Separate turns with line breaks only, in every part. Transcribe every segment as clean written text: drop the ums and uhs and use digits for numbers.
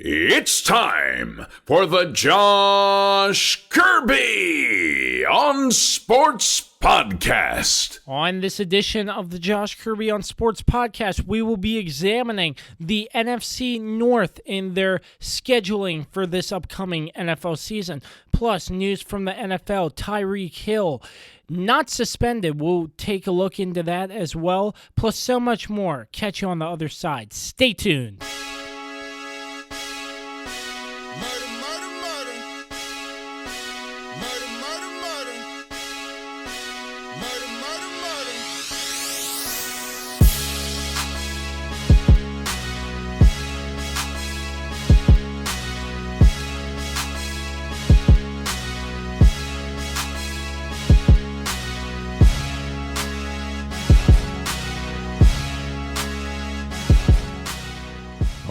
It's time for the Josh Kirby on Sports Podcast.
On this edition of the Josh Kirby on Sports Podcast, we will be examining the NFC North in their scheduling for this upcoming NFL season. Plus, news from the NFL, Tyreek Hill not suspended. We'll take a look into that as well. Plus, so much more. Catch you on the other side. Stay tuned.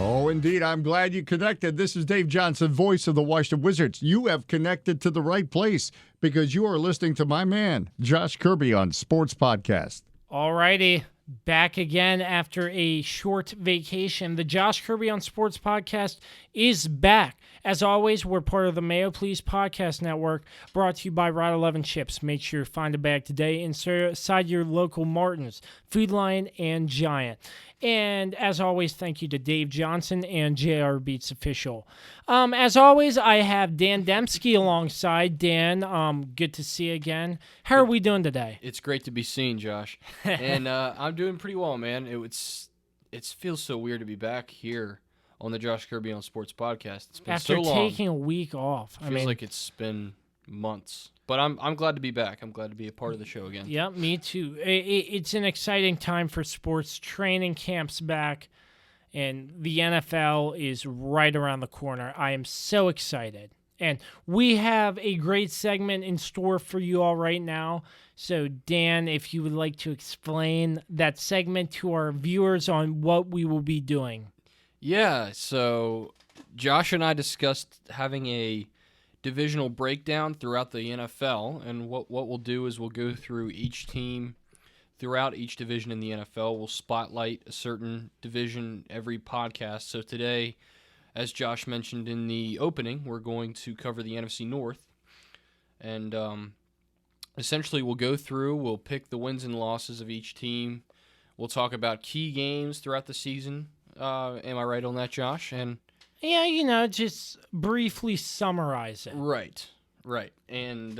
Oh, indeed. I'm glad you connected. This is Dave Johnson, voice of the Washington Wizards. You have connected to the right place because you are listening to my man, Josh Kirby, on Sports Podcast.
All righty. Back again after a short vacation. The Josh Kirby on Sports Podcast is back. As always, we're part of the Mayo Please Podcast Network, brought to you by Rod 11 Chips. Make sure you find a bag today inside your local Martin's, Food Lion, and Giant. And as always, thank you to Dave Johnson and JR Beats Official. As always, I have Dan Dembski alongside. Dan, good to see you again. How are we doing today?
It's great to be seen, Josh. And I'm doing pretty well, man. It feels so weird to be back here on the Josh Kirby on Sports Podcast. It's been
After
so long.
taking a week off.
It feels like it's been months. But I'm glad to be back. I'm glad to be a part of the show again.
Yeah, me too. It's an exciting time for sports. Training camp's back, and the NFL is right around the corner. I am so excited. And we have a great segment in store for you all right now. So, Dan, if you would like to explain that segment to our viewers on what we will be doing.
Yeah, so Josh and I discussed having a divisional breakdown throughout the NFL, and what we'll do is we'll go through each team throughout each division in the NFL. We'll spotlight a certain division every podcast. So today, as Josh mentioned in the opening, we're going to cover the NFC North, and essentially we'll go through, we'll pick the wins and losses of each team. We'll talk about key games throughout the season. Am I right on that, Josh? And
yeah, just briefly summarize it.
Right. And,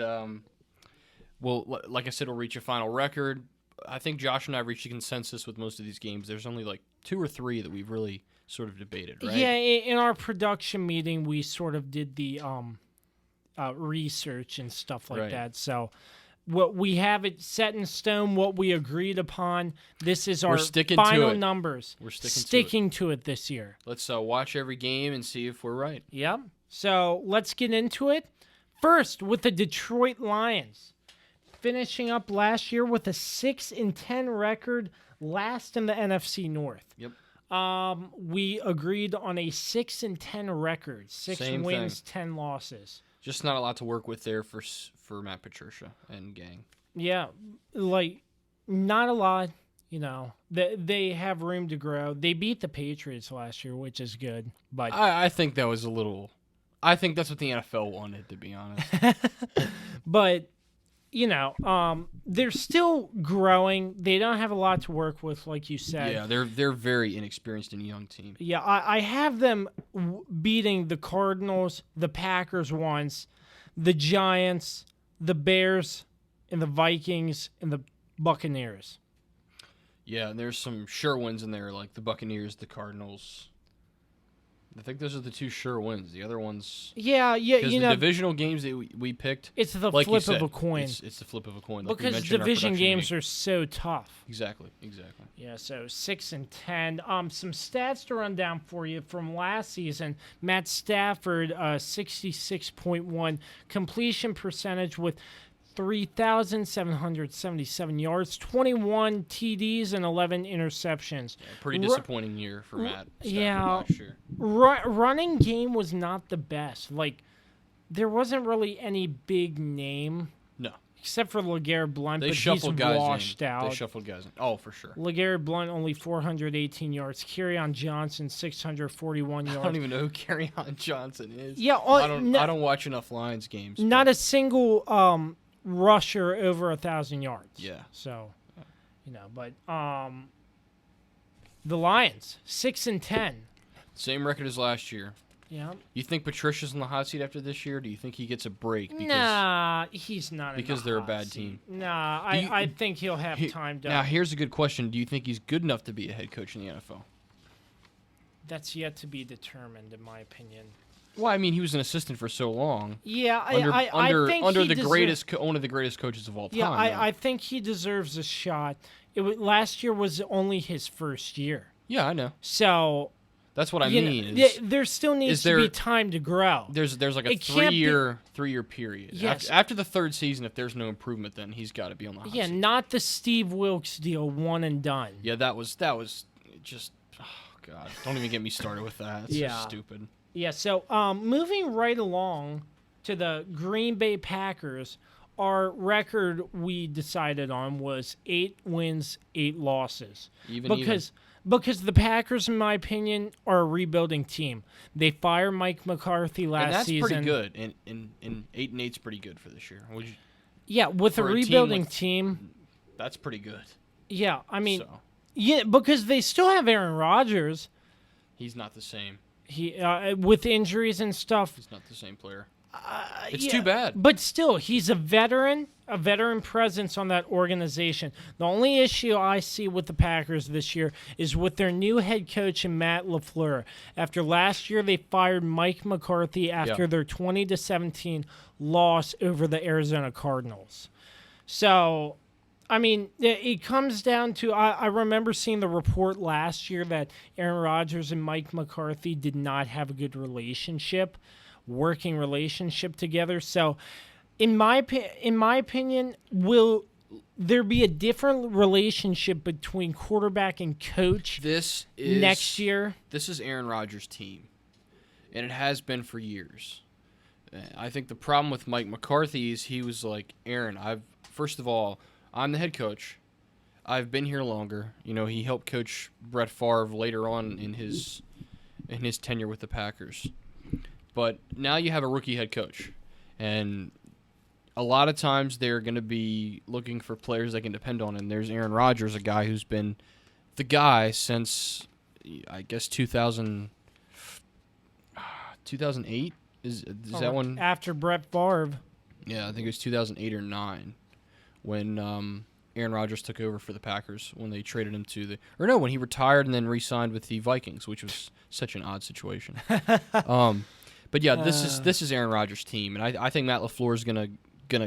well, like I said, we'll reach a final record. I think Josh and I reached a consensus with most of these games. There's only like 2 or 3 that we've really sort of debated, right?
Yeah, in our production meeting, we sort of did the research and stuff like that. So what we have it set in stone, what we agreed upon. This is our final numbers.
We're
sticking to it this year.
Let's watch every game and see if we're right.
Yep. So let's get into it. First, with the Detroit Lions, finishing up last year with a 6-10 record, last in the NFC North.
Yep.
We agreed on a 6-10 record, 6
Same
wins,
thing.
10 losses.
Just not a lot to work with there for Matt Patricia and gang.
Yeah, like not a lot. They have room to grow. They beat the Patriots last year, which is good. But
I think that was a little. I think that's what the NFL wanted, to be honest.
But they're still growing. They don't have a lot to work with, like you said.
Yeah, they're very inexperienced and young team.
Yeah, I have them beating the Cardinals, the Packers once, the Giants, the Bears, and the Vikings, and the Buccaneers.
Yeah, and there's some sure wins in there, like the Buccaneers, the Cardinals. I think those are the 2 sure wins. The other ones...
Yeah,
because the divisional games that we picked...
It's the
like
flip
said,
of a coin.
It's the flip of a coin. Like
because division games are so tough.
Exactly.
Yeah, so 6-10. Some stats to run down for you from last season. Matt Stafford, 66.1 completion percentage with 3,777 yards, 21 TDs, and 11 interceptions.
Yeah, pretty disappointing year for Matt Stafford last year.
Running game was not the best. Like, there wasn't really any big name.
No.
except for LeGarrette Blount,
They
but he's
shuffled guys
washed
in.
out.
They shuffled guys in. Oh, for sure.
LeGarrette Blount only 418 yards. Kerryon Johnson 641 yards.
I don't even know who Kerryon Johnson is.
Yeah,
I don't watch enough Lions games.
Not a single rusher over 1,000 yards.
Yeah.
So, but the Lions 6-10.
Same record as last year.
Yeah.
You think Patricia's in the hot seat after this year? Or do you think he gets a break?
Nah, he's not.
Because they're a bad team.
Nah, I think he'll have time to.
Now, here's a good question: do you think he's good enough to be a head coach in the NFL?
That's yet to be determined, in my opinion.
Well, I mean, he was an assistant for so long.
Yeah,
Under
think
one of the greatest coaches of all time.
Yeah, I think he deserves a shot. Last year was only his first year.
Yeah, I know.
So
that's what I mean.
There still needs to be time to grow.
There's like a three-year period.
Yes.
After the third season, if there's no improvement, then he's got to be on the hot seat.
Not the Steve Wilkes deal, one and done.
Yeah, that was just. Oh God! Don't even get me started with that. It's so stupid.
Yeah. So moving right along to the Green Bay Packers, our record we decided on was 8 wins, 8 losses. Because the Packers, in my opinion, are a rebuilding team. They fired Mike McCarthy last season.
And that's pretty good. And 8-8's pretty good for this year.
With a rebuilding team,
that's pretty good.
Yeah, I mean, because they still have Aaron Rodgers.
He's not the same.
He with injuries and stuff.
He's not the same player. It's too bad.
But still, he's a veteran presence on that organization. The only issue I see with the Packers this year is with their new head coach in Matt LaFleur. After last year, they fired Mike McCarthy after their 20-17 loss over the Arizona Cardinals. So, I mean, it comes down to, I remember seeing the report last year that Aaron Rodgers and Mike McCarthy did not have a good working relationship together. So, in my opinion, will there be a different relationship between quarterback and coach next year? This
is Aaron Rodgers' team, and it has been for years. I think the problem with Mike McCarthy is he was like, Aaron, first of all, I'm the head coach. I've been here longer. He helped coach Brett Favre later on in his tenure with the Packers. But now you have a rookie head coach, and a lot of times they're going to be looking for players they can depend on, and there's Aaron Rodgers, a guy who's been the guy since, I guess, 2008? Is that one?
After Brett Favre.
Yeah, I think it was 2008 or 9 when Aaron Rodgers took over for the Packers when they traded him when he retired and then re-signed with the Vikings, which was such an odd situation. But yeah, this is Aaron Rodgers' team, and I think Matt LaFleur is gonna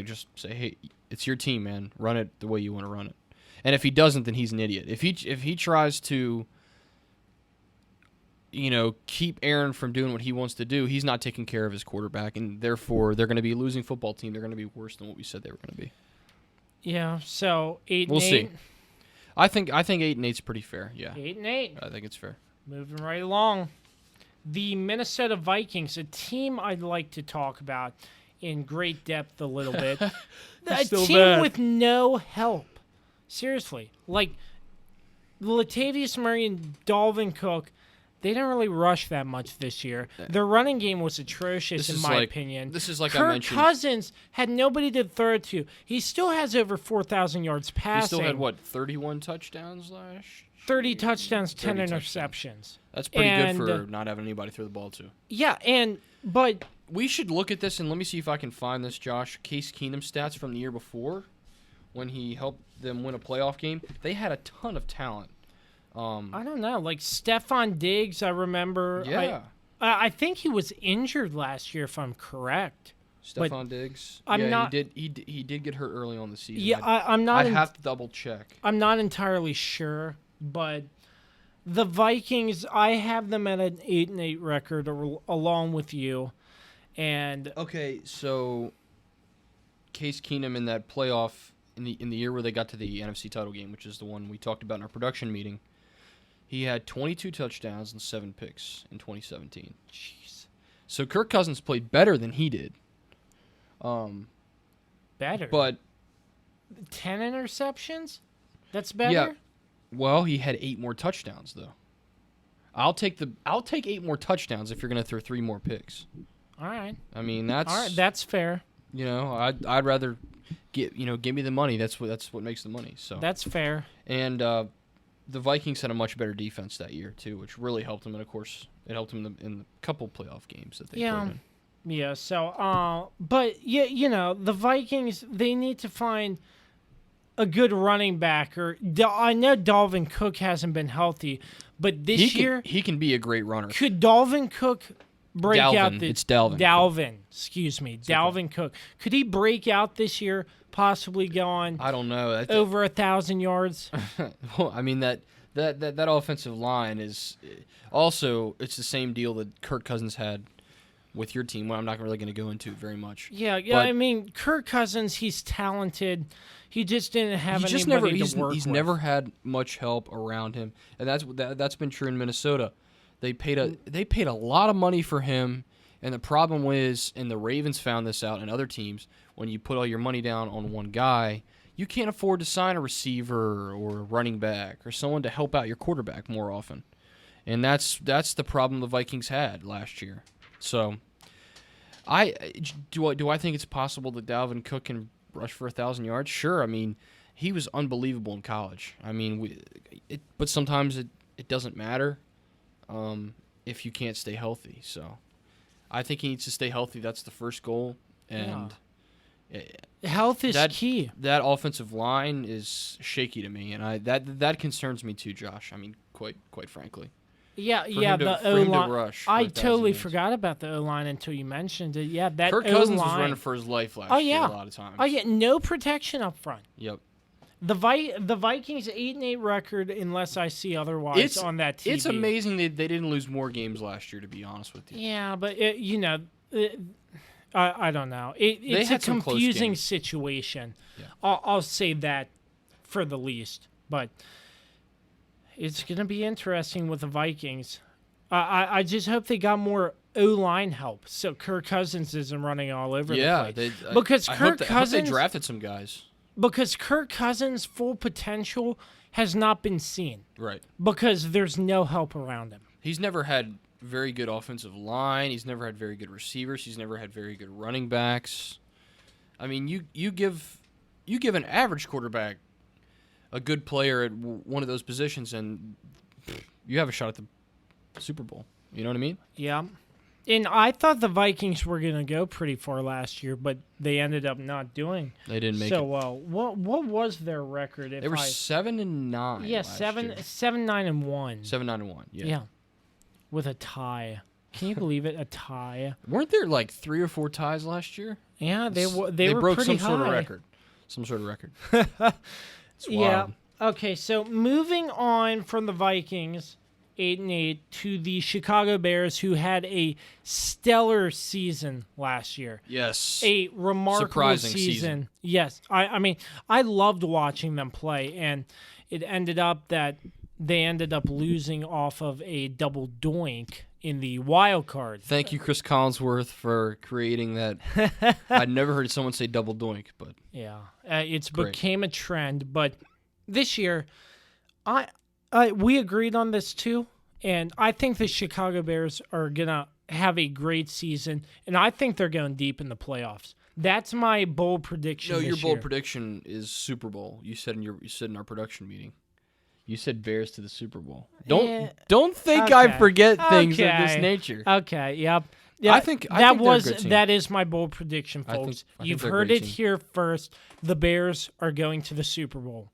just say, hey, it's your team, man. Run it the way you want to run it. And if he doesn't, then he's an idiot. If he tries to, keep Aaron from doing what he wants to do, he's not taking care of his quarterback, and therefore they're going to be a losing football team. They're going to be worse than what we said they were going to be.
Yeah. So 8-8.
We'll see. I think 8-8's pretty fair. Yeah.
8-8.
I think it's fair.
Moving right along. The Minnesota Vikings, a team I'd like to talk about in great depth a little bit. A team with no help. Seriously. Like, Latavius Murray and Dalvin Cook, they didn't really rush that much this year. Their running game was atrocious, in my opinion.
This is like
Kirk
I mentioned.
Cousins had nobody to throw to. He still has over 4,000 yards passing.
He still had, 31 touchdowns last year?
30 touchdowns, 10 interceptions.
That's pretty good for not having anybody throw the ball to.
Yeah, but
we should look at this, and let me see if I can find this, Josh. Case Keenum stats from the year before when he helped them win a playoff game. They had a ton of talent.
I don't know. Like Stephon Diggs, I remember.
Yeah.
I think he was injured last year, if I'm correct.
Stephon Diggs. He did get hurt early on the season.
Yeah, I'm not.
I'd have to double check.
I'm not entirely sure. But the Vikings, I have them at an 8-8 record along with you. And
okay, so Case Keenum in that playoff in the year where they got to the NFC title game, which is the one we talked about in our production meeting, he had 22 touchdowns and 7 picks in 2017.
Jeez.
So Kirk Cousins played better than he did.
Better.
But
10 interceptions? That's better?
Yeah. Well, he had 8 more touchdowns though. I'll take 8 more touchdowns if you're going to throw 3 more picks.
All right.
I mean, that's
All right, that's fair.
I'd rather give me the money. That's what makes the money. So
That's fair.
And the Vikings had a much better defense that year too, which really helped them. And of course, it helped them in the couple playoff games that they played in.
Yeah, so but yeah, the Vikings, they need to find a good running back, or I know Dalvin Cook hasn't been healthy, but this year
he can be a great runner.
Could Dalvin Cook break out?
It's Dalvin.
Dalvin, excuse me, Dalvin Cook. Could he break out this year? Possibly go on.
I don't know.
Over 1,000 yards.
Well, I mean that offensive line is also, it's the same deal that Kirk Cousins had with your team. Well, I'm not really going to go into it very much.
Yeah.
But
I mean, Kirk Cousins, he's talented. He just didn't have anybody to work
he's
with.
never had much help around him, and that's been true in Minnesota. They paid a lot of money for him, and the problem is, and the Ravens found this out, and other teams, when you put all your money down on one guy, you can't afford to sign a receiver or a running back or someone to help out your quarterback more often, and that's the problem the Vikings had last year. So, do I think it's possible that Dalvin Cook can rush for 1,000 yards? Sure. I mean, he was unbelievable in college. I mean, but sometimes it doesn't matter if you can't stay healthy. So, I think he needs to stay healthy. That's the first goal. And
health is key.
That offensive line is shaky to me, and that concerns me too, Josh. I mean, quite frankly.
Yeah, the O-line. I totally forgot about the O-line until you mentioned it. Yeah, that
Kirk Cousins was running for his life last year a lot of times.
Oh, yeah, no protection up front.
Yep.
The Vikings 8-8 record, unless I see otherwise on that TV.
It's amazing they didn't lose more games last year, to be honest with you.
Yeah, but I don't know. It's a confusing situation. Yeah. I'll say that for the least, but it's going to be interesting with the Vikings. I just hope they got more O-line help, so Kirk Cousins isn't running all over the place. Because
I hope they drafted some guys.
Because Kirk Cousins' full potential has not been seen.
Right. Because
there's no help around him.
He's never had very good offensive line. He's never had very good receivers. He's never had very good running backs. I mean, you give an average quarterback a good player at one of those positions, and you have a shot at the Super Bowl. You know what I mean?
Yeah. And I thought the Vikings were going to go pretty far last year, but they ended up not doing
They didn't make
so
it.
well. What was their record?
They were 7-9.
Yeah,
last year.
7-9-1.
7-9-1. Yeah.
Yeah. With a tie. Can you believe it? A tie.
Weren't there like 3 or 4 ties last year?
Yeah, they were
broke
pretty
some sort of
high.
record. Some sort of record. It's
Yeah.
wild.
Okay, so moving on from the Vikings, 8-8, to the Chicago Bears, who had a stellar season last year.
Yes.
A remarkable
Surprising season.
Yes. I mean, I loved watching them play, and it ended up that they ended up losing off of a double doink in the wild card.
Thank you, Chris Collinsworth, for creating that. I'd never heard someone say double doink, but
yeah, it's
great.
Became a trend. But this year, we agreed on this too, and I think the Chicago Bears are gonna have a great season, and I think they're going deep in the playoffs. That's my bold prediction.
No,
this
your bold
year.
prediction is Super Bowl. You said in our production meeting. You said Bears to the Super Bowl. Don't think
Okay.
I forget things of this
Okay.
nature.
Okay, yep. Yeah,
I think they're a good team.
that is my bold prediction,
I think-
folks.
I think
You've
they're a
heard
great
it
team.
here first. The Bears are going to the Super Bowl.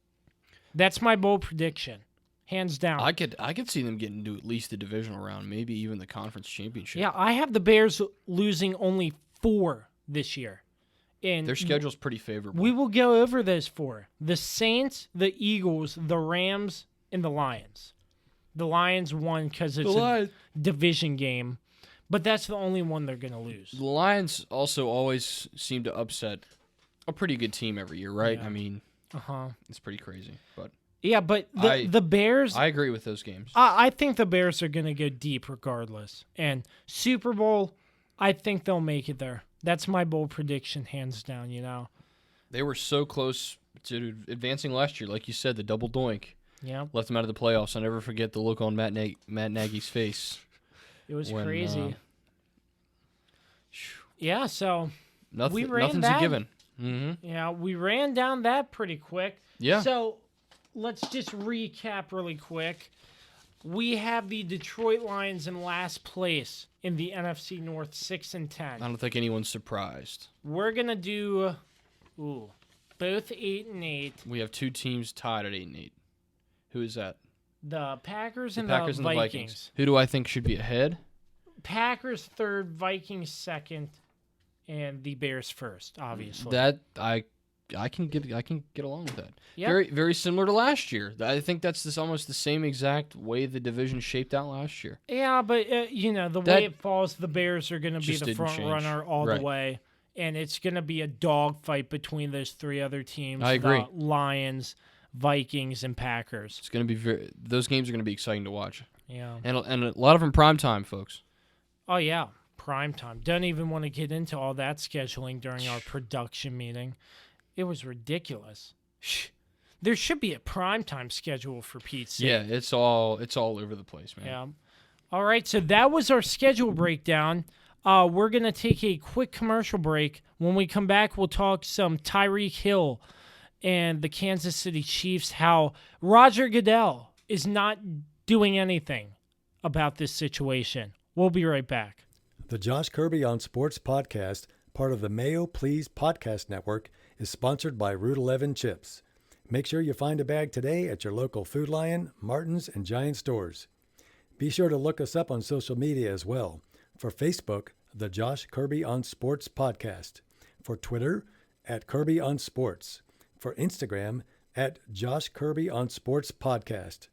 That's my bold prediction, hands down.
I could see them getting to at least the divisional round, maybe even the conference championship.
Yeah, I have the Bears losing only 4 this year. And
Their schedule's pretty favorable.
we will go over those 4. The Saints, the Eagles, the Rams, and the Lions. The Lions won because it's a division game, but that's the only one they're going to lose.
The Lions also always seem to upset a pretty good team every year, right?
Yeah.
I mean,
Uh-huh.
it's pretty crazy. But
Yeah, but the Bears,
I agree with those games.
I think the Bears are going to go deep regardless. And Super Bowl, I think they'll make it there. That's my bold prediction, hands down,
They were so close Dude, advancing last year, like you said, the double doink
Yeah,
left them out of the playoffs. I'll never forget the look on Matt Nagy's face.
it was
when,
crazy. Yeah, so we ran
nothing's
that.
a given. Mm-hmm.
Yeah, we ran down that pretty quick.
Yeah.
So let's just recap really quick. We have the Detroit Lions in last place in the NFC North, 6-10.
I don't think anyone's surprised.
We're gonna do, both 8-8.
We have two teams tied at 8-8. Who is that?
The Packers
The
and
Packers
the
and the
Vikings.
Who do I think should be ahead?
Packers third, Vikings second, and the Bears first. Obviously,
That I can get along with that.
Yep.
Very very similar to last year. I think that's almost the same exact way the division shaped out last year.
Yeah, but the
That
way it falls, the Bears are going to be
just
the
didn't
front
change.
runner all
Right.
the way, and it's going to be a dogfight between those three other teams.
I agree.
The Lions, Vikings, and Packers.
It's going to be those games are going to be exciting to watch,
Yeah.
and a lot of them prime time, folks.
Oh yeah, prime time. Don't even want to get into all that scheduling during our production meeting. It was ridiculous. There should be a prime time schedule for Pete's sake.
Yeah, it's all over the place, man.
Yeah. All right, so that was our schedule breakdown. We're going to take a quick commercial break. When we come back, we'll talk some Tyreek Hill and the Kansas City Chiefs, how Roger Goodell is not doing anything about this situation. We'll be right back.
The Josh Kirby on Sports podcast, part of the Mayo Please podcast network, is sponsored by Route 11 Chips. Make sure you find a bag today at your local Food Lion, Martin's, and Giant stores. Be sure to look us up on social media as well. For Facebook, the Josh Kirby on Sports podcast. For Twitter, at Kirby on Sports. For Instagram, at Josh Kirby on Sports podcast.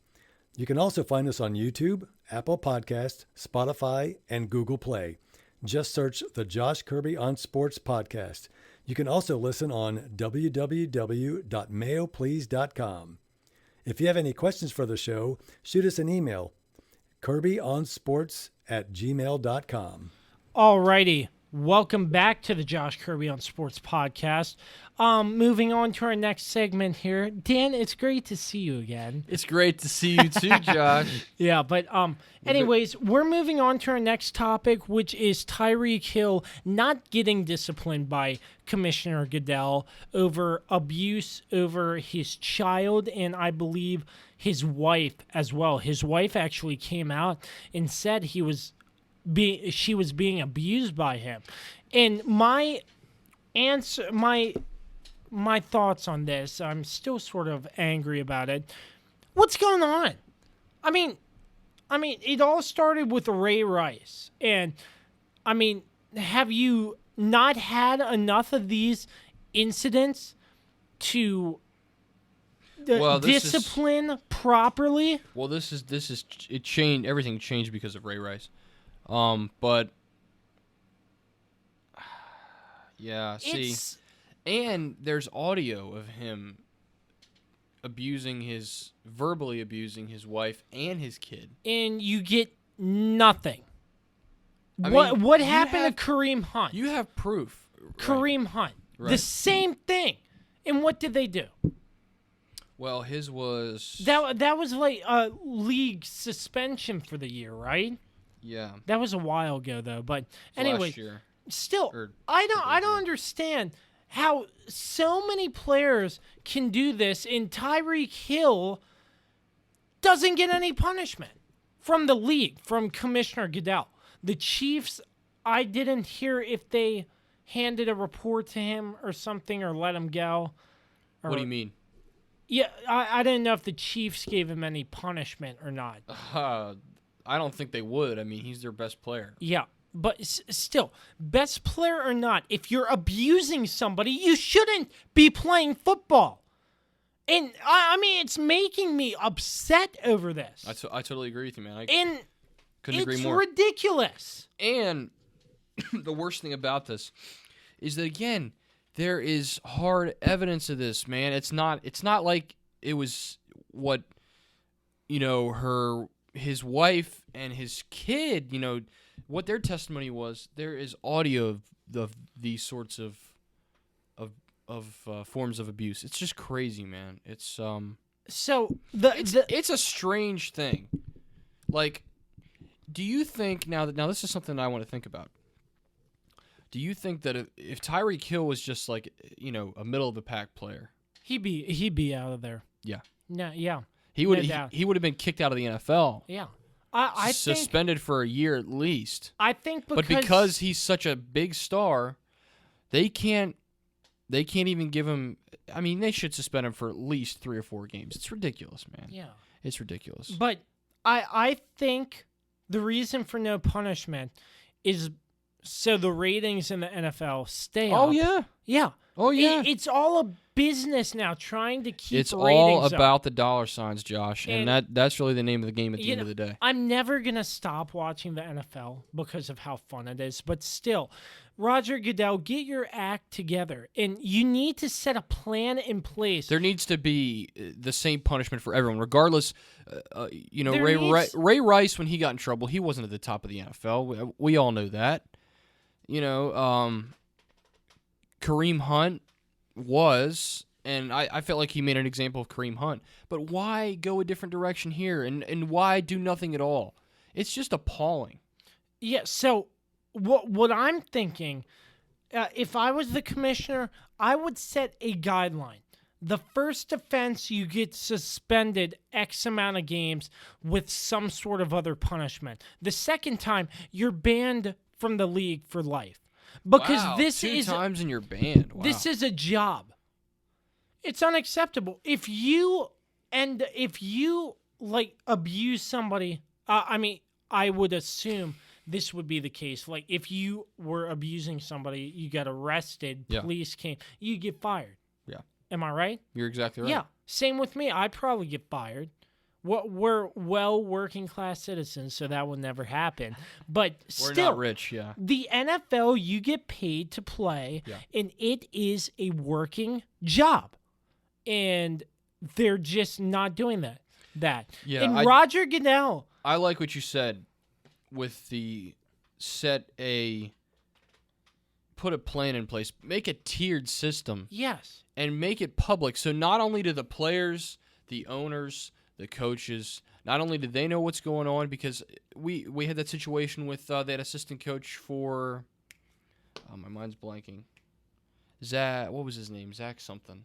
You can also find us on YouTube, Apple Podcasts, Spotify, and Google Play. Just search the Josh Kirby on Sports podcast. You can also listen on www.mayoplease.com. If you have any questions for the show, shoot us an email, kirbyonsports@gmail.com.
All righty. Welcome back to the Josh Kirby on Sports podcast. Moving on to our next segment here. Dan, it's great to see you again.
It's great to see you too, Josh.
Yeah, but anyways, we're moving on to our next topic, which is Tyreek Hill not getting disciplined by Commissioner Goodell over abuse over his child and I believe his wife as well. His wife actually came out and said she was being abused by him. And my answer, my thoughts on this, I'm still sort of angry about it. What's going on? I mean, it all started with Ray Rice. And, have you not had enough of these incidents to discipline properly?
Well, this is it changed. Everything changed because of Ray Rice. But yeah, see, and there's audio of him verbally abusing his wife and his kid,
and you get nothing.
I
What
mean,
happened to Kareem Hunt?
You have proof.
Kareem Hunt, the
Right.
same thing. And what did they do?
Well, his was
That was like a league suspension for the year, right?
yeah.
That was a while ago though. But anyway,
last year.
still,
Or
I
couple
don't
years.
understand how so many players can do this, and Tyreek Hill doesn't get any punishment from the league, from Commissioner Goodell. The Chiefs, I didn't hear if they handed a report to him or something or let him go. Or,
What do you mean?
Yeah, I didn't know if the Chiefs gave him any punishment or not.
I don't think they would. I mean, he's their best player.
Yeah, but still, best player or not, if you're abusing somebody, you shouldn't be playing football. And, it's making me upset over this.
I totally agree with you, man.
And
couldn't agree more.
It's ridiculous.
And the worst thing about this is that, again, there is hard evidence of this, man. It's not like it was what, his wife and his kid, what their testimony was. There is audio of these sorts of forms of abuse. It's just crazy, man. It's
So
it's a strange thing. Like, do you think now this is something I want to think about? Do you think that if Tyreek Hill was just like, a middle of the pack player,
he'd be out of there.
Yeah.
No, yeah.
He would have been kicked out of the NFL.
Yeah. I
suspended for a year at least.
I think
because he's such a big star, they can't even give him. I mean, they should suspend him for at least 3 or 4 games. It's ridiculous, man.
Yeah.
It's ridiculous.
But I think the reason for no punishment is so the ratings in the NFL stay up.
Oh yeah.
Yeah.
Oh yeah.
It's all a business now, trying to keep
it's
ratings
all
up.
about the dollar signs, Josh, and that's really the name of the game at the end of the day.
I'm never gonna stop watching the NFL because of how fun it is, but still, Roger Goodell, get your act together, and you need to set a plan in place.
There needs to be the same punishment for everyone, regardless. Ray Rice, when he got in trouble, he wasn't at the top of the NFL. We all know that. Kareem Hunt was, and I felt like he made an example of Kareem Hunt. But why go a different direction here, and why do nothing at all? It's just appalling.
Yeah, so what I'm thinking, if I was the commissioner, I would set a guideline. The first offense, you get suspended X amount of games with some sort of other punishment. The second time, you're banned from the league for life. Because this is
2 times in your band. Wow.
This is a job. It's unacceptable. If you abuse somebody, I would assume this would be the case. Like if you were abusing somebody, you got arrested, police came, you get fired.
Yeah.
Am I right?
You're exactly right.
Yeah. Same with me. I'd probably get fired. We're working class citizens, so that will never happen. But
we're
still,
not rich, yeah.
The NFL, you get paid to play, and it is a working job. And they're just not doing that.
Yeah,
and Roger Goodell.
I like what you said with put a plan in place, make a tiered system.
Yes.
And make it public. So not only do the players, the owners, the coaches, not only did they know what's going on, because we had that situation with that assistant coach for, my mind's blanking. Zach, what was his name? Zach something.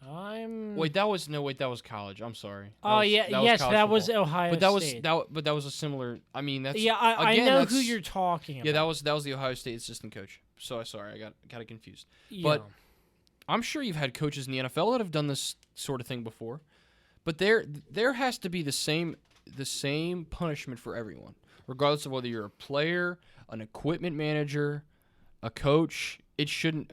That was college. I'm sorry.
That was Ohio State.
But that was a similar. I mean, that's
I know who you're talking about.
Yeah, that was the Ohio State assistant coach. So sorry, I got it confused.
Yeah.
But I'm sure you've had coaches in the NFL that have done this sort of thing before. But there has to be the same punishment for everyone, regardless of whether you're a player, an equipment manager, a coach. It shouldn't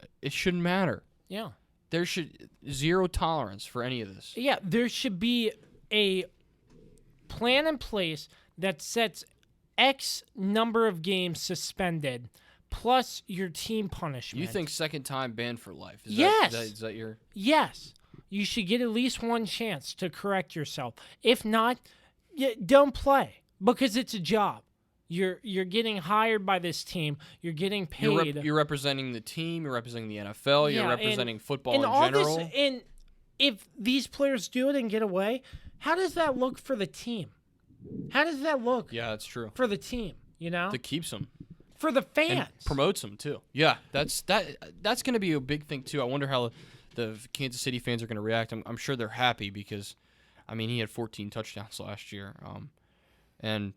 matter.
Yeah.
There should zero tolerance for any of this.
Yeah, there should be a plan in place that sets X number of games suspended plus your team punishment.
You think second time banned for life?
Yes.
Is that your?
Yes. You should get at least one chance to correct yourself. If not, don't play because it's a job. You're getting hired by this team. You're getting paid.
You're representing the team. You're representing the NFL. You're representing football in general.
And if these players do it and get away, how does that look for the team? How does that look?
Yeah, that's true.
For the team,
that keeps them.
For the fans.
And promotes them too. Yeah, that's going to be a big thing too. I wonder how the Kansas City fans are going to react. I'm sure they're happy because, he had 14 touchdowns last year, and.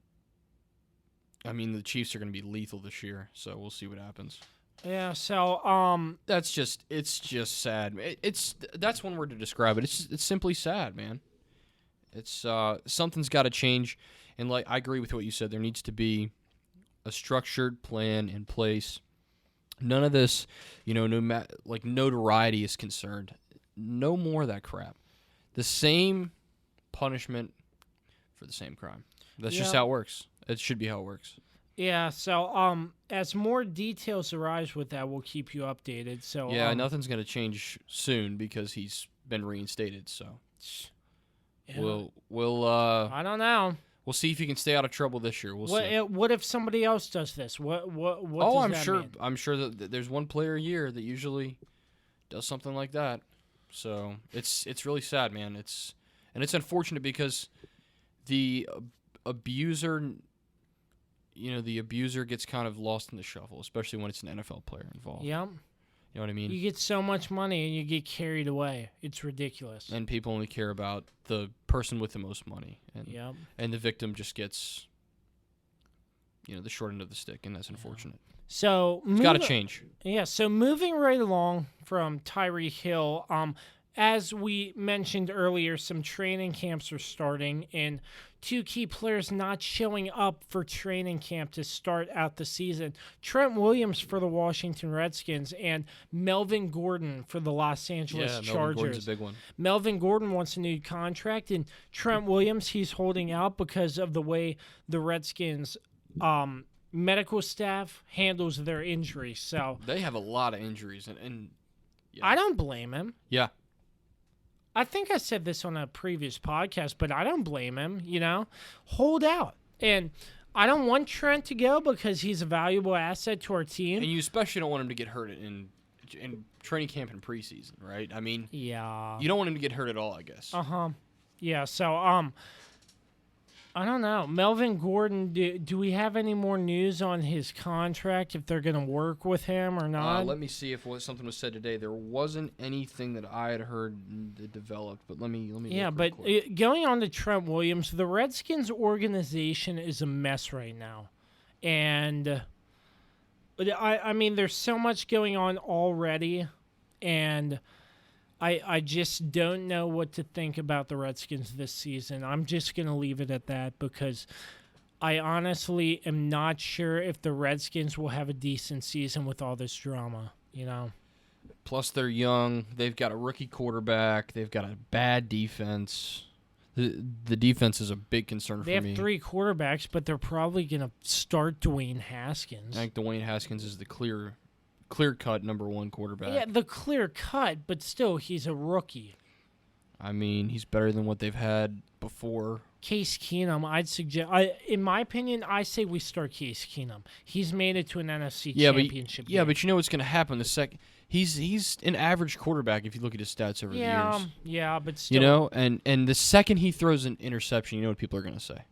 The Chiefs are going to be lethal this year, so we'll see what happens.
Yeah, so
it's just sad. That's one word to describe it. It's simply sad, man. It's something's got to change, and I agree with what you said. There needs to be a structured plan in place. None of this, notoriety is concerned. No more of that crap. The same punishment for the same crime. That's just how it works. It should be how it works.
Yeah, so as more details arise with that, we'll keep you updated. So
nothing's going to change soon because he's been reinstated, so we'll
I don't know.
We'll see if he can stay out of trouble this year. We'll see.
What if somebody else does this? What
Oh,
does
I'm
that
sure.
mean?
I'm sure that there's one player a year that usually does something like that. So it's really sad, man. It's unfortunate because the abuser, the abuser gets kind of lost in the shuffle, especially when it's an NFL player involved.
Yep.
You know what I mean?
You get so much money and you get carried away. It's ridiculous.
And people only care about the person with the most money, and
Yep.
and the victim just gets, the short end of the stick, and that's unfortunate.
So
It's got to change.
Yeah, so moving right along from Tyreek Hill, as we mentioned earlier, some training camps are starting, and two key players not showing up for training camp to start out the season. Trent Williams for the Washington Redskins and Melvin Gordon for the Los Angeles Chargers.
Melvin Gordon's a big one.
Melvin Gordon wants a new contract, and Trent Williams, he's holding out because of the way the Redskins medical staff handles their injuries. So
They have a lot of injuries, and
I don't blame him.
yeah.
I think I said this on a previous podcast, but I don't blame him, Hold out. And I don't want Trent to go because he's a valuable asset to our team.
And you especially don't want him to get hurt in training camp and preseason, right? I mean,
Yeah.
you don't want him to get hurt at all, I guess.
Uh-huh. Yeah, so I don't know. Melvin Gordon, do we have any more news on his contract, if they're going to work with him or not?
Let me see if something was said today. There wasn't anything that I had heard that developed, but let me
Yeah,
look real
but
quick.
going on to Trent Williams, the Redskins organization is a mess right now. And I mean, there's so much going on already, and I just don't know what to think about the Redskins this season. I'm just going to leave it at that because I honestly am not sure if the Redskins will have a decent season with all this drama,
Plus, they're young. They've got a rookie quarterback. They've got a bad defense. The defense is a big concern
They
for me.
have 3 quarterbacks, but they're probably going to start Dwayne Haskins.
I think Dwayne Haskins is the clear-cut number 1 quarterback.
Yeah, the clear cut, but still, he's a rookie.
I mean, he's better than what they've had before.
Case Keenum, I'd suggest. In my opinion, I say we start Case Keenum. He's made it to an NFC championship.
Yeah,
game.
but you know what's going to happen the second. He's an average quarterback if you look at his stats over the years.
Yeah, but still.
And the second he throws an interception, you know what people are going to say.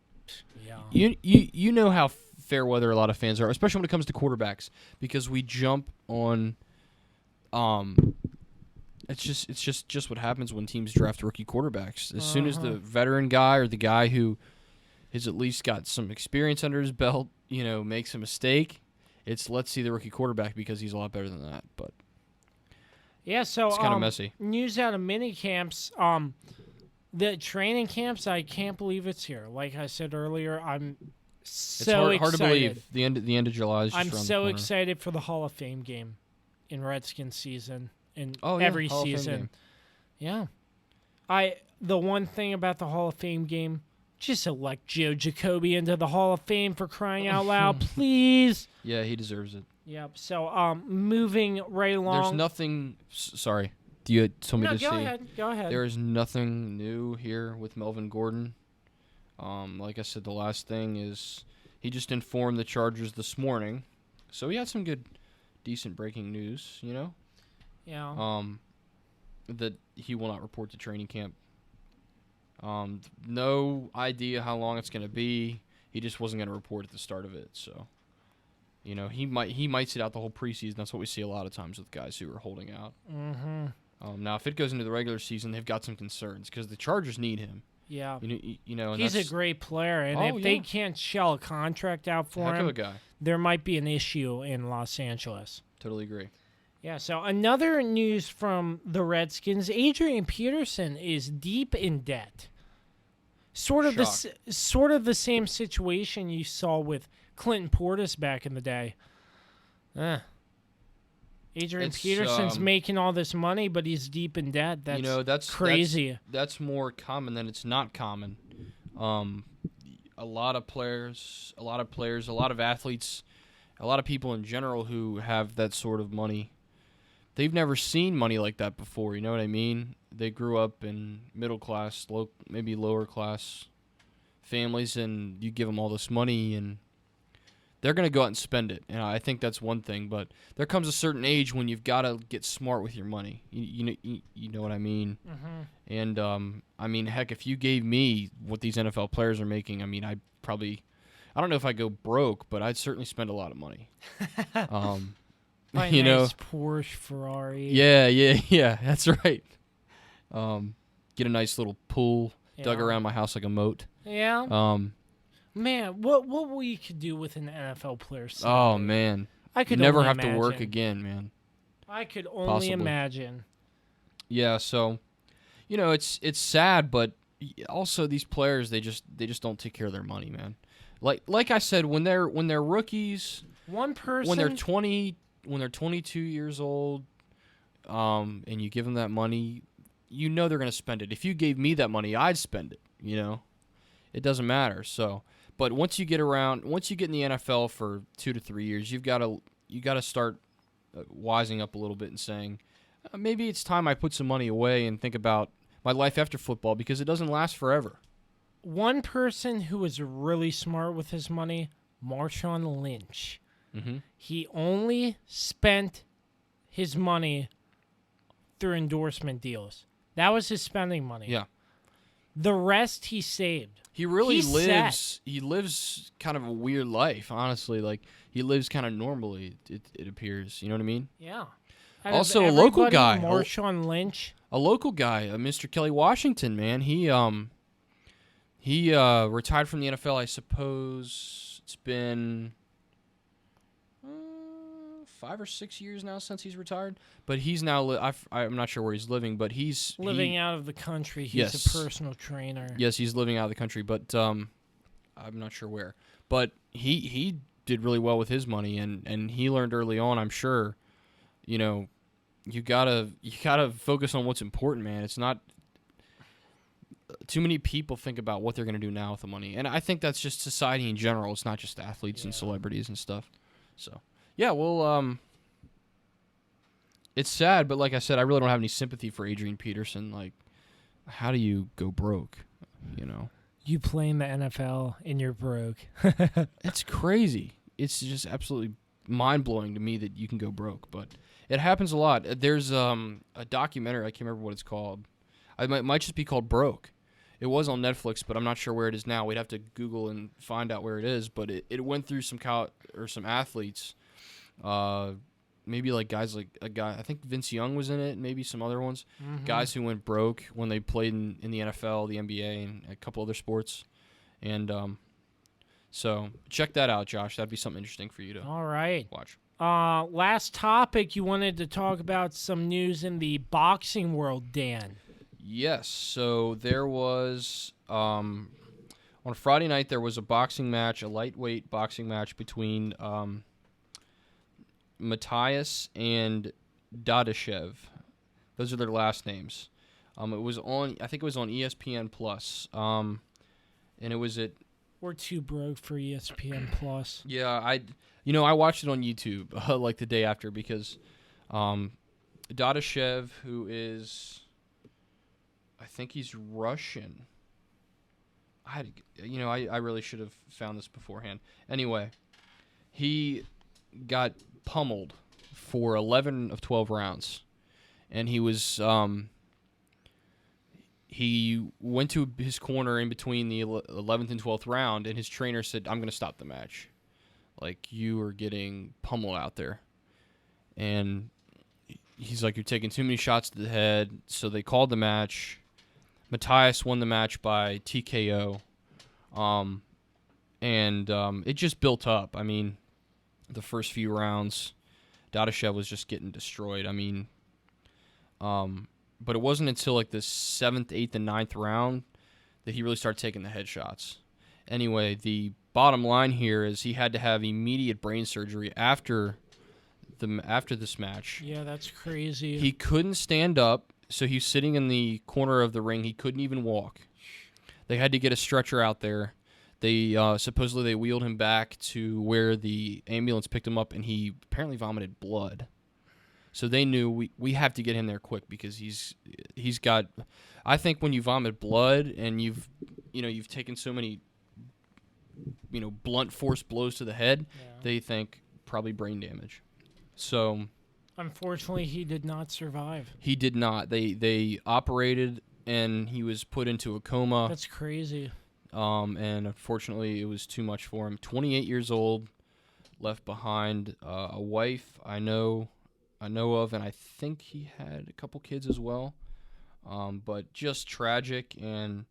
Yeah.
You know how fair weather a lot of fans are, especially when it comes to quarterbacks, because we jump on. It's just what happens when teams draft rookie quarterbacks. As soon as the veteran guy or the guy who has at least got some experience under his belt, makes a mistake, let's see the rookie quarterback because he's a lot better than that. But
Yeah, so
it's kind of messy.
News out of mini camps. The training camps, I can't believe it's here. Like I said earlier, I'm so
It's hard to
excited.
believe. The end of July is just
I'm
around the
so
corner.
excited for the Hall of Fame game in Redskins season and
Oh, yeah,
every
Hall of Fame
season.
game.
Yeah. The one thing about the Hall of Fame game, just elect Joe Jacoby into the Hall of Fame for crying out loud, please.
Yeah, he deserves it.
Yep. So moving right along.
There's nothing. Sorry. Do you tell me
No,
to
go
see?
ahead. Go ahead.
There is nothing new here with Melvin Gordon. Like I said, the last thing is he just informed the Chargers this morning, so he had some good, decent breaking news.
Yeah.
That he will not report to training camp. No idea how long it's going to be. He just wasn't going to report at the start of it, so he might sit out the whole preseason. That's what we see a lot of times with guys who are holding out.
Mm-hmm.
Now, if it goes into the regular season, they've got some concerns because the Chargers need him.
Yeah.
And
He's a
that's
great player, and
Oh,
if they
yeah.
can't shell a contract out
a
for
heck of a
him,
guy.
there might be an issue in Los Angeles.
Totally agree.
Yeah, so another news from the Redskins, Adrian Peterson is deep in debt. Sort of the same situation you saw with Clinton Portis back in the day. Adrian
It's,
Peterson's making all this money, but he's deep in debt. That's crazy.
That's more common than it's not common. A lot of players, a lot of athletes, a lot of people in general who have that sort of money, they've never seen money like that before. You know what I mean? They grew up in middle class, maybe lower class families, and you give them all this money, and they're going to go out and spend it. And I think that's one thing. But there comes a certain age when you've got to get smart with your money. You know what I mean?
Mm-hmm.
And, I mean, heck, if you gave me what these NFL players are making, I mean, I don't know if I'd go broke, but I'd certainly spend a lot of money.
Buy a
you
nice
know?
Porsche, Ferrari.
Yeah, that's right. Get a nice little pool dug
Yeah.
around my house like a moat.
Yeah. Man, what we could do with an NFL player salary.
Oh, man.
I could
never
only
have to work
imagine.
again, man.
I could only
Possibly.
imagine.
Yeah, so, it's sad, but also these players, they just don't take care of their money, man. Like I said, when they're rookies,
One person.
when they're 22 years old, and you give them that money, they're going to spend it. If you gave me that money, I'd spend it, It doesn't matter. So, but once you get in the NFL for 2 to 3 years, you got to start wising up a little bit and saying, maybe it's time I put some money away and think about my life after football, because it doesn't last forever.
One person who was really smart with his money, Marshawn Lynch.
Mm-hmm.
He only spent his money through endorsement deals. That was his spending money.
Yeah.
The rest he saved.
He really
He's
lives.
set.
He lives kind of a weird life, honestly. Like, he lives kind of normally. It appears. You know what I mean?
Yeah.
Also, a local guy.
Marshawn Lynch.
A local guy, Mr. Kelly Washington, man. He retired from the NFL. I suppose it's been 5 or 6 years now since he's retired. But he's now. I'm not sure where he's living, but he's
Living out of the country. He's
Yes.
a personal trainer.
Yes, he's living out of the country, but I'm not sure where. But he did really well with his money, and he learned early on, I'm sure, you gotta focus on what's important, man. It's not too many people think about what they're gonna do now with the money, and I think that's just society in general. It's not just athletes and celebrities and stuff. So yeah, well, it's sad, but like I said, I really don't have any sympathy for Adrian Peterson. Like, how do you go broke?
You play in the NFL and you're broke.
It's crazy. It's just absolutely mind-blowing to me that you can go broke, but it happens a lot. There's a documentary, I can't remember what it's called. It might just be called Broke. It was on Netflix, but I'm not sure where it is now. We'd have to Google and find out where it is, but it went through some athletes, maybe like guys like a guy, I think Vince Young was in it, maybe some other ones.
Mm-hmm.
Guys who went broke when they played in the NFL, the NBA, and a couple other sports. And so check that out, Josh. That'd be something interesting for you to
All right.
watch.
Last topic, you wanted to talk about some news in the boxing world, Dan.
Yes. So there was on Friday night there was a boxing match, a lightweight boxing match between Matthias and Dadashev. Those are their last names. I think it was on ESPN Plus. And it was at.
We're too broke for ESPN Plus.
Yeah, I watched it on YouTube like the day after, because Dadashev, who is, I think he's Russian. I really should have found this beforehand. Anyway, he got pummeled for 11 of 12 rounds, and he was he went to his corner in between the 11th and 12th round, and his trainer said, "I'm going to stop the match. Like, you are getting pummeled out there." And he's like, "You're taking too many shots to the head." So they called the match. Matthias won the match by TKO. And it just built up. I mean, the first few rounds, Dadashev was just getting destroyed. I mean, but it wasn't until like the 7th, 8th, and 9th round that he really started taking the headshots. Anyway, the bottom line here is he had to have immediate brain surgery after this match.
Yeah, that's crazy.
He couldn't stand up, so he's sitting in the corner of the ring. He couldn't even walk. They had to get a stretcher out there. They supposedly they wheeled him back to where the ambulance picked him up, and he apparently vomited blood. So they knew we have to get him there quick, because he's got. I think when you vomit blood and you've taken so many blunt force blows to the head, they think probably brain damage. So
unfortunately, he did not survive.
He did not. They operated, and he was put into a coma.
That's crazy.
And unfortunately, it was too much for him. 28 years old, left behind a wife I know of, and I think he had a couple kids as well. But just tragic, and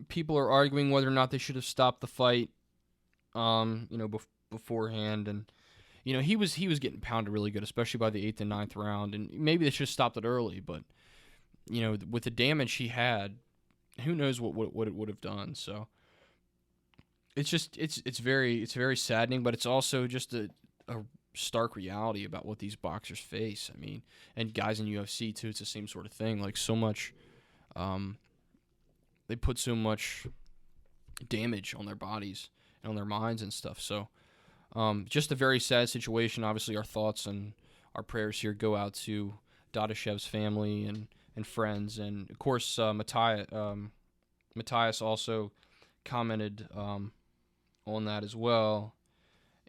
people are arguing whether or not they should have stopped the fight, beforehand, and he was getting pounded really good, especially by the 8th and 9th round, and maybe they should have stopped it early, but with the damage he had, who knows what it would have done. So it's very saddening, but it's also just a stark reality about what these boxers face. I mean, and guys in UFC too, it's the same sort of thing. Like, so much, they put so much damage on their bodies and on their minds and stuff. So, just a very sad situation. Obviously, our thoughts and our prayers here go out to Dadashev's family and friends, and of course, Matthias also commented on that as well.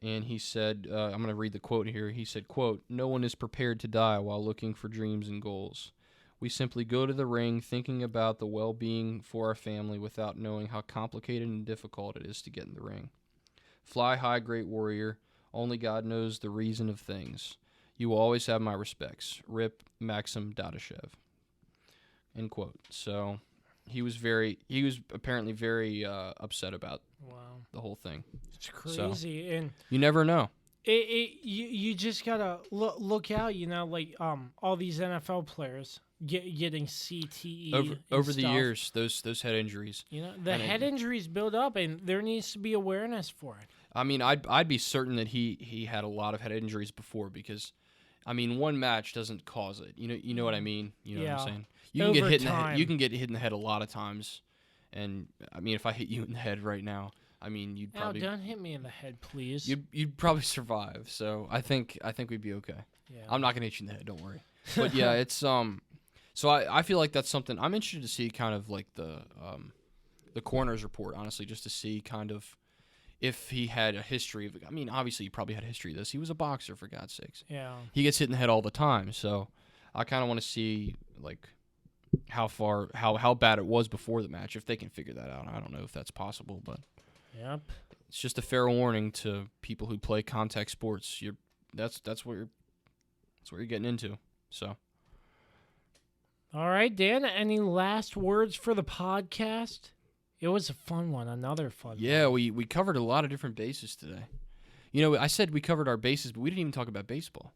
And he said, I'm going to read the quote here. He said, quote, "No one is prepared to die while looking for dreams and goals. We simply go to the ring thinking about the well-being for our family without knowing how complicated and difficult it is to get in the ring. Fly high, great warrior. Only God knows the reason of things. You will always have my respects. Rip Maxim Dadashev." End quote. So he was apparently very upset about the whole thing.
It's crazy, and
you never know.
You just gotta look out. Like all these NFL players getting CTE
over the years. Those head injuries.
The head injuries build up, and there needs to be awareness for it.
I mean, I'd be certain that he had a lot of head injuries before, because, I mean, one match doesn't cause it. You know what I mean? You know what I'm saying? You can get hit in the head. You can get hit in the head a lot of times, and I mean, if I hit you in the head right now, I mean, you'd probably
don't hit me in the head, please.
You'd probably survive. So I think we'd be okay.
Yeah.
I'm not gonna hit you in the head. Don't worry. But yeah, it's So I feel like that's something I'm interested to see, kind of like the coroner's report, honestly, just to see kind of if he had a history of. I mean, obviously he probably had a history of this. He was a boxer, for God's sakes.
Yeah. He
gets hit in the head all the time, so I kind of want to see like how bad it was before the match, if they can figure that out. I don't know if that's possible, but
yep.
It's just a fair warning to people who play contact sports. That's what you're getting into. So.
All right, Dan, any last words for the podcast? It was a fun one, another fun one.
Yeah, we covered a lot of different bases today. I said we covered our bases, but we didn't even talk about baseball.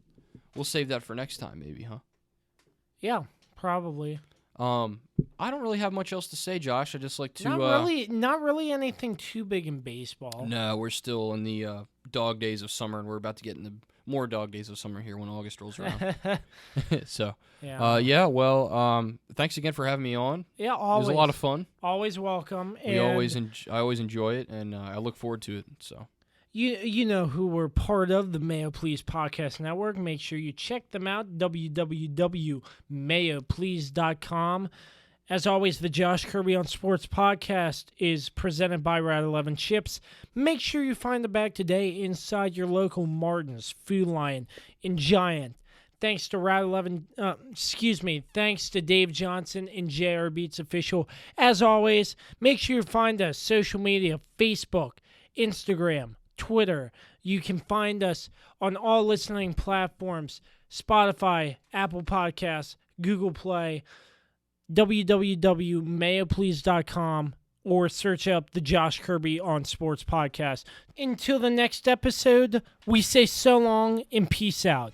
We'll save that for next time, maybe, huh?
Yeah, probably.
I don't really have much else to say, Josh. I just like to...
Not really anything too big in baseball.
No, we're still in the dog days of summer, and we're about to get in the more dog days of summer here when August rolls around. So, thanks again for having me on.
Yeah, always.
It was a lot of fun.
Always welcome.
I always enjoy it, and I look forward to it. So,
you know who we're part of, the Mayo Please Podcast Network. Make sure you check them out, www.mayoplease.com. As always, the Josh Kirby on Sports podcast is presented by Route 11 Chips. Make sure you find the bag today inside your local Martin's, Food Lion, and Giant. Thanks to Route 11, thanks to Dave Johnson and JR Beats Official. As always, make sure you find us social media, Facebook, Instagram, Twitter. You can find us on all listening platforms, Spotify, Apple Podcasts, Google Play, www.mayoplease.com, or search up the Josh Kirby on Sports podcast. Until the next episode, we say so long and peace out.